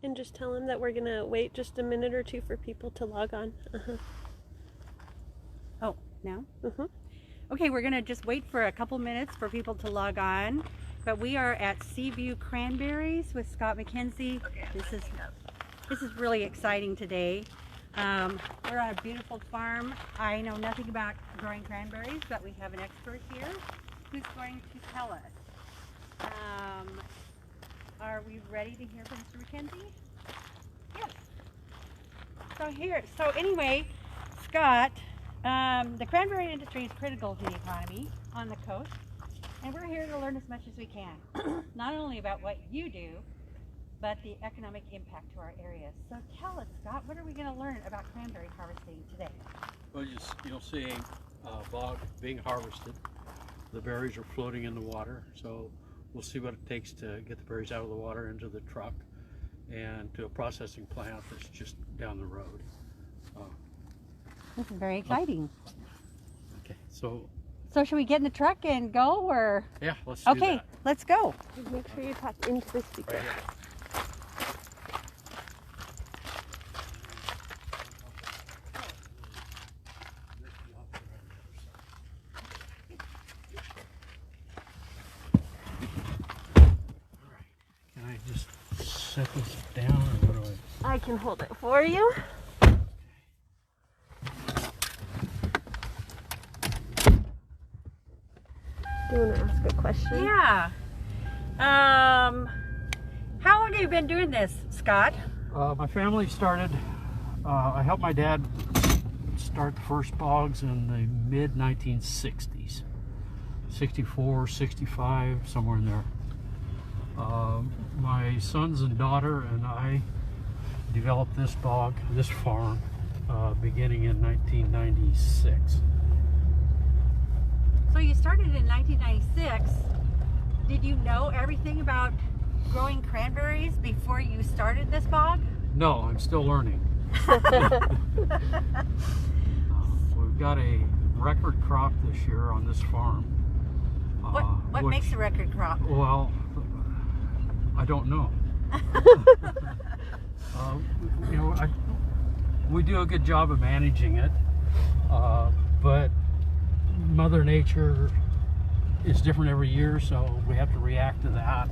And just tell him that we're going to wait just a minute or two for people to log on. Oh, now? Mm-hmm. Okay, we're going to just wait for a couple minutes for people to log on. But we are at Seaview Cranberries with Scott McKenzie. This is really exciting today. We're on a beautiful farm. I know nothing about growing cranberries, but we have an expert here who's going to tell us. Are we ready to hear from Mr. McKenzie? Yes. So anyway, Scott, the cranberry industry is critical to the economy on the coast, and we're here to learn as much as we can, not only about what you do, but the economic impact to our area. So tell us, Scott, what are we going to learn about cranberry harvesting today? Well, you'll see a bog being harvested. The berries are floating in the water, so we'll see what it takes to get the berries out of the water into the truck and to a processing plant that's just down the road. This is very exciting. Okay, so should we get in the truck and go, or? Yeah, let's do that. Okay, let's go. Make sure you talk into the speaker. Right here. Can I just set this down, or what do I can hold it for you. Do you want to ask a question? Yeah. How long have you been doing this, Scott? My family started, I helped my dad start the first bogs in the mid-1960s. 64, 65, somewhere in there. My sons and daughter and I developed this bog, this farm, beginning in 1996. So you started in 1996. Did you know everything about growing cranberries before you started this bog? No, I'm still learning. We've got a record crop this year on this farm. What makes a record crop? Well, I don't know. We do a good job of managing it, but Mother Nature is different every year, so we have to react to that.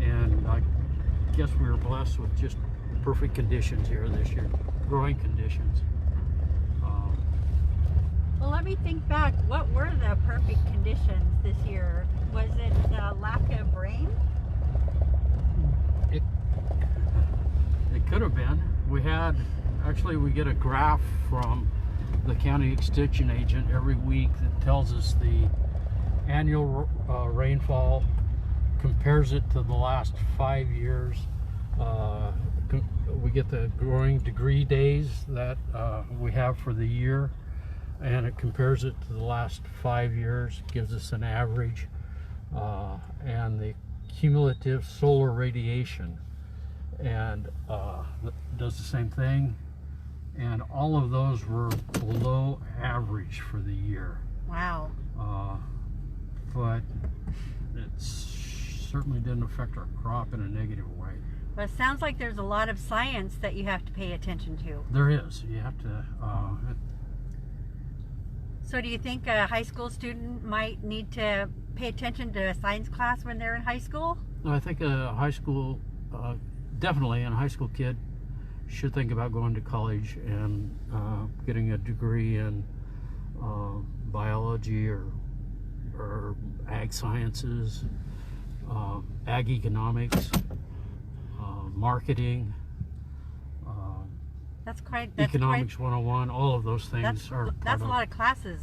And I guess we were blessed with just perfect conditions here this year, growing conditions. Well, let me think back. What were the perfect conditions this year? Was it lack of rain? It could have been. We get a graph from the county extension agent every week that tells us the annual rainfall, compares it to the last 5 years. We get the growing degree days that we have for the year, and it compares it to the last 5 years, gives us an average, and the cumulative solar radiation, and does the same thing. And all of those were below average for the year. Wow. But it certainly didn't affect our crop in a negative way. Well, it sounds like there's a lot of science that you have to pay attention to. There is. You have to. So do you think a high school student might need to pay attention to a science class when they're in high school? I think a high school, definitely a high school kid should think about going to college and getting a degree in biology or ag sciences, ag economics, marketing, economics 101, all of those things that's a lot of classes.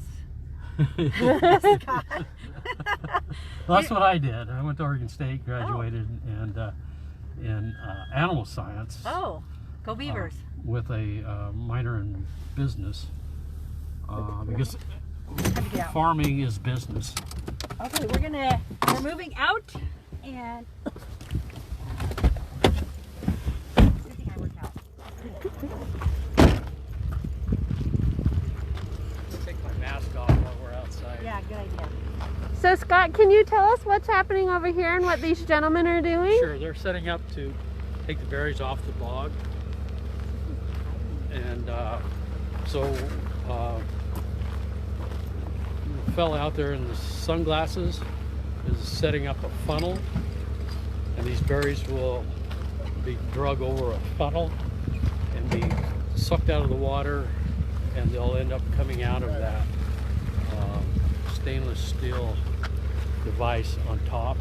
That's what I did. I went to Oregon State, graduated in animal science. Oh, go Beavers. With a minor in business, because farming is business. Okay, we're moving out, and everything I worked out. Take my mask off while we're outside. Yeah, good idea. So Scott, Scott, can you tell us what's happening over here and what these gentlemen are doing? Sure, they're setting up to take the berries off the bog. And the fella out there in the sunglasses is setting up a funnel, and these berries will be drug over a funnel and be sucked out of the water, and they'll end up coming out of that stainless steel device on top,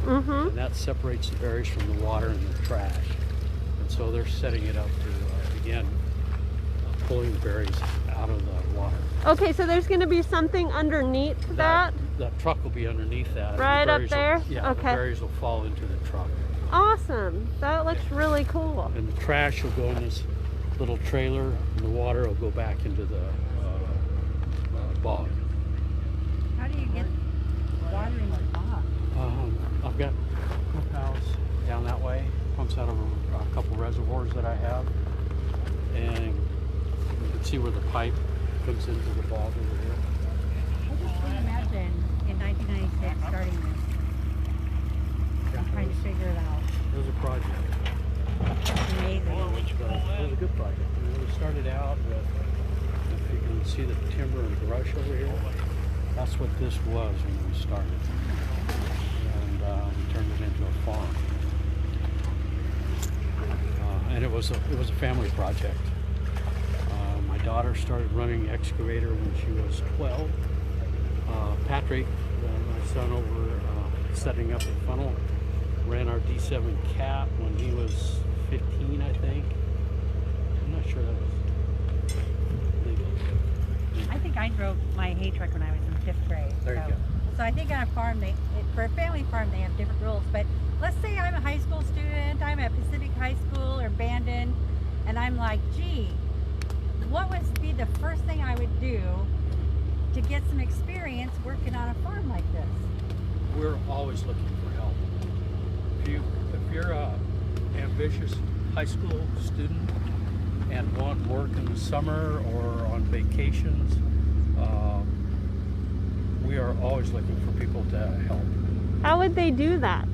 and that separates the berries from the water and the trash. And so they're setting it up to begin pulling the berries out of the water. Okay, so there's going to be something underneath that? That truck will be underneath that. Right up there? Yeah, okay. The berries will fall into the truck. Awesome. That looks really cool. And the trash will go in this little trailer, and the water will go back into the bog. How do you get water in the bog? I've got pump house down that way. Pumps out of a couple reservoirs that I have, and you can see where the pipe comes into the bog over here. I just can't imagine in 1996 starting this. I'm trying to figure it out. It was a project. It's amazing. It was a good project. We started out with, if you can see the timber and brush over here, that's what this was when we started. And we turned it into a farm. And it was a family project. My daughter started running excavator when she was 12. Patrick, my son over setting up the funnel, ran our D7 cat when he was 15, I think. I'm not sure that was legal. I think I drove my hay truck when I was in 5th grade. There you go. So I think on a farm, for a family farm, they have different rules. But let's say I'm a high school student, I'm at Pacific High School or Bandon, and I'm like, gee, what would be the first thing I would do to get some experience working on a farm like this? We're always looking for help. If you're a ambitious high school student and want work in the summer or on vacations, we are always looking for people to help. How would they do that?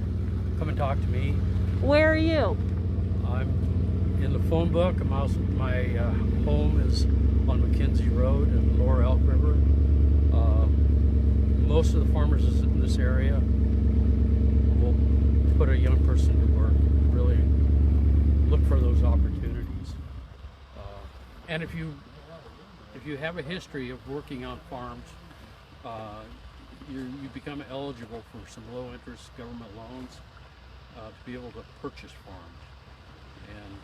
Come and talk to me. Where are you? I'm in the phone book. My home is on McKenzie Road in Lower Elk River. Most of the farmers in this area will put a young person to work, really look for those opportunities. And if you have a history of working on farms, you become eligible for some low-interest government loans to be able to purchase farms. And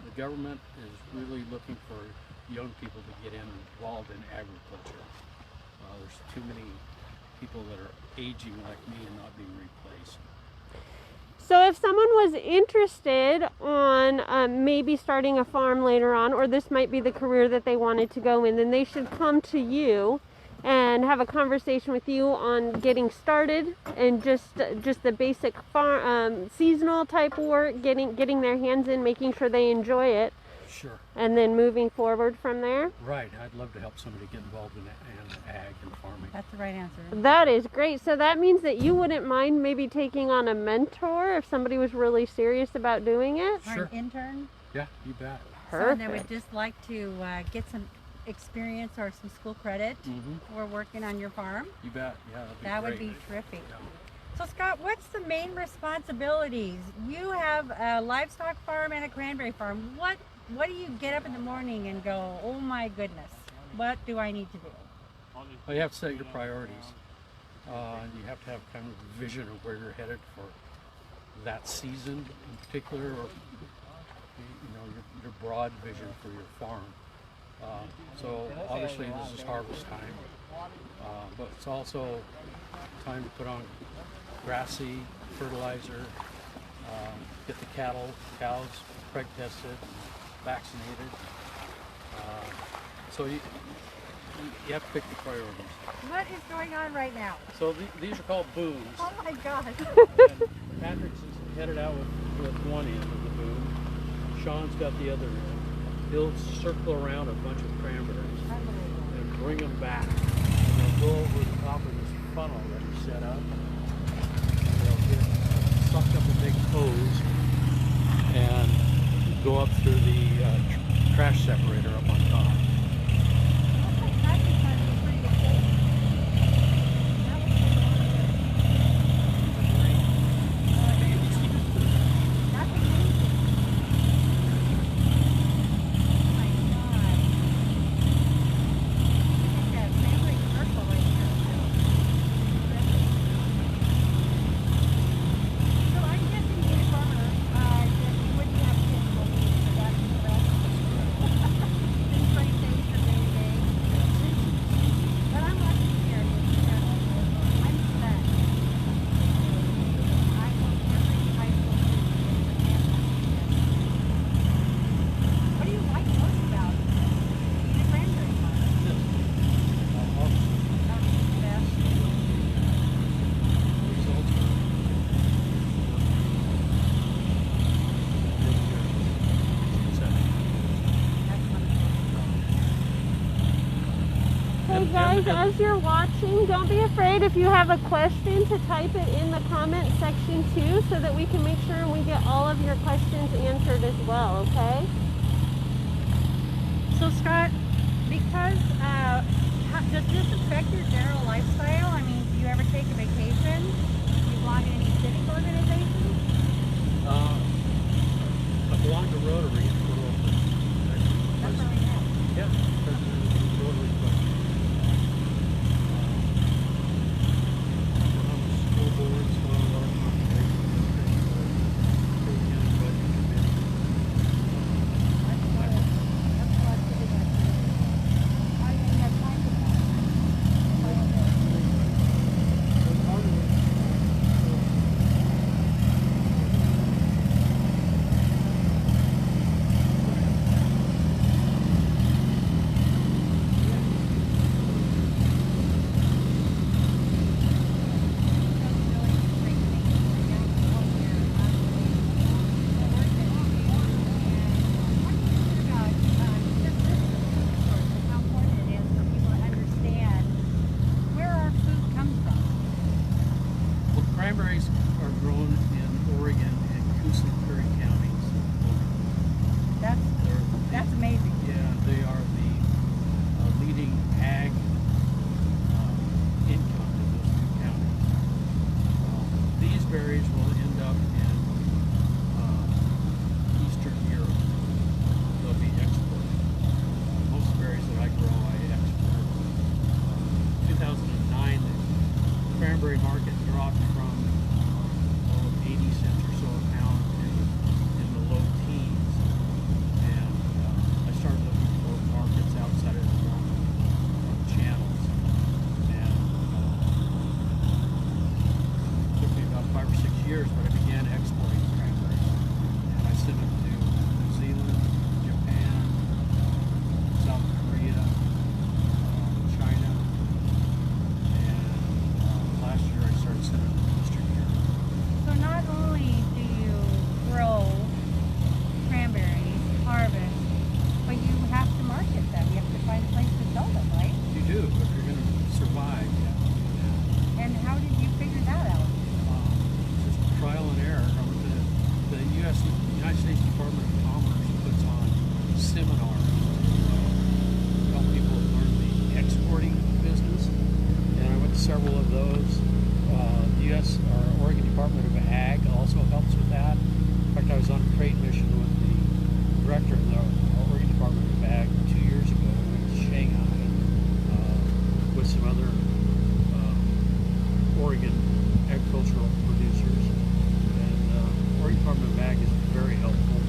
the government is really looking for young people to get involved in agriculture. There's too many people that are aging like me and not being replaced. So if someone was interested on maybe starting a farm later on, or this might be the career that they wanted to go in, then they should come to you and have a conversation with you on getting started and just the basic farm seasonal type work, getting their hands in, making sure they enjoy it. Sure. And then moving forward from there. Right. I'd love to help somebody get involved in ag and farming. That's the right answer. That is great. So that means that you wouldn't mind maybe taking on a mentor if somebody was really serious about doing it? Or Sure. an intern? Yeah, you bet. Someone that would just like to get some experience or some school credit for working on your farm. You bet. Yeah, that'd be That great. would be terrific. Yeah. So Scott, what's the main responsibilities? You have a livestock farm and a cranberry farm. What do you get up in the morning and go, oh my goodness, what do I need to do? Well, you have to set your priorities. You have to have kind of a vision of where you're headed for that season in particular, or your broad vision for your farm. So obviously this is harvest time, but it's also time to put on grass seed, fertilizer, get the cows preg tested, vaccinated. So you have to pick the priorities. What is going on right now? So these are called booms. Oh my gosh. And Patrick's is headed out with one end of the boom. Sean's got the other end. He'll circle around a bunch of cranberries and bring them back. And they'll go over the top of this funnel already set up. They'll get sucked up a big hose and go up through the trash separator up on top. Hey guys, as you're watching, don't be afraid if you have a question to type it in the comment section too, so that we can make sure we get all of your questions answered as well, okay? So Scott, because does this affect your general lifestyle? I mean, do you ever take a vacation? Do you belong in any civic organizations? I belong to Rotary in Port Orford. That's where we have. Yeah, president of the Rotary Club. I'm on the school board, so a lot of conversations with the county budget committee. That's what I figured that too. I didn't have time for that. Cranberries are grown in Oregon and Coosa and Curry counties. That's amazing. Yeah, they are the leading ag income in those two counties. These berries will end up in Eastern Europe. They'll be exported. Most berries that I grow, I export. 2009, the cranberry market dropped from 80 cents or so a pound to in the low teens, and I started looking for markets outside of the normal channels, and it took me about 5 or 6 years, but I began exporting cranberries, and I sent them to New Zealand, Japan, South Korea, China, and last year I started sending them to Eastern Europe. So not only do you grow cranberries, harvest, but you have to market them. You have to find a place to sell them, right? You do, if you're going to survive. Yeah. And how did you figure that out? Just trial and error. The United States Department of Commerce puts on seminars to help people learn the exporting business, and I went to several of those. The U.S. or Oregon Department of Ag also helps with that. In fact, I was on a trade mission with the director of the Oregon Department of Ag 2 years ago. We went to Shanghai with some other Oregon agricultural producers, and Oregon Department of Ag is very helpful.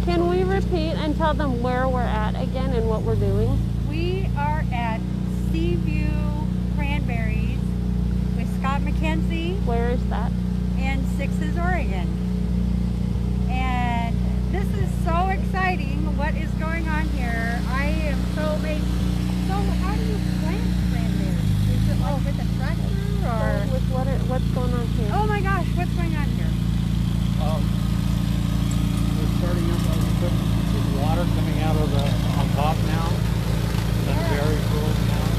Can we repeat and tell them where we're at again and what we're doing? We are at Seaview Cranberries with Scott McKenzie Where is that? in Sixes, Oregon. And this is so exciting what is going on here. I am so amazed. So how do you plant cranberries? Is it like with a tractor or? What's going on here? Oh my gosh, what's going on here? We're starting up on the equipment. There's water coming out of the on top now. And then berries rolling out.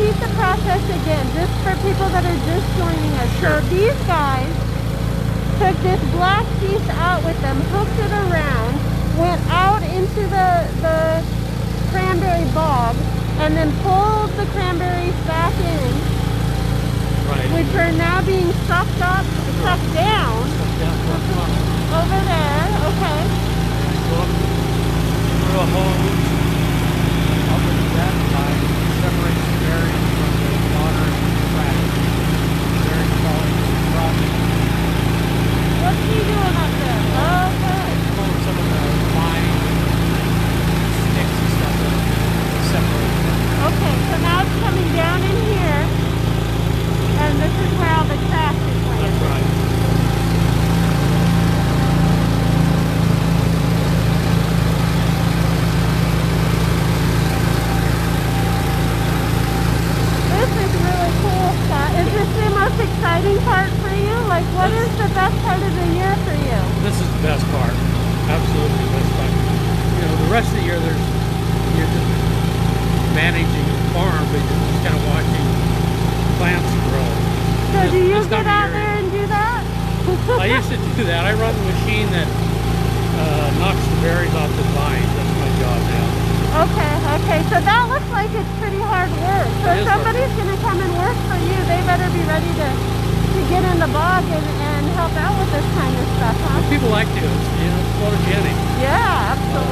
repeat the process again, just for people that are just joining us. Sure. So these guys took this black piece out with them, hooked it around, went out into the cranberry bog, and then pulled the cranberries back in, Right. which are now being sucked up, sucked down over there. Okay. Go up through a hose up into that side, separates the berries from the water and the trash. Very quality process. What's he doing up there? Oh, good. Pulling some of the fine sticks and stuff that separate them. Okay, so now it's coming down in here, and this is where all the trash is That's landing. right. This is really cool, Scott. Is this the most exciting part for you? Like, what is the best part of the year for you? This is the best part. Absolutely the best part. You know, the rest of the year you're just managing the farm, but you're just kind of watching plants grow. So do you This get time of out year- there and do that? I used to do that. I run the machine that knocks the berries off the vines. That's my job now. Okay. So that looks like it's pretty hard work. So It if is hard somebody's going to come and work for you, they better be ready to get in the bog and help out with this kind of stuff, huh? People like to. It's photogenic. Yeah, absolutely.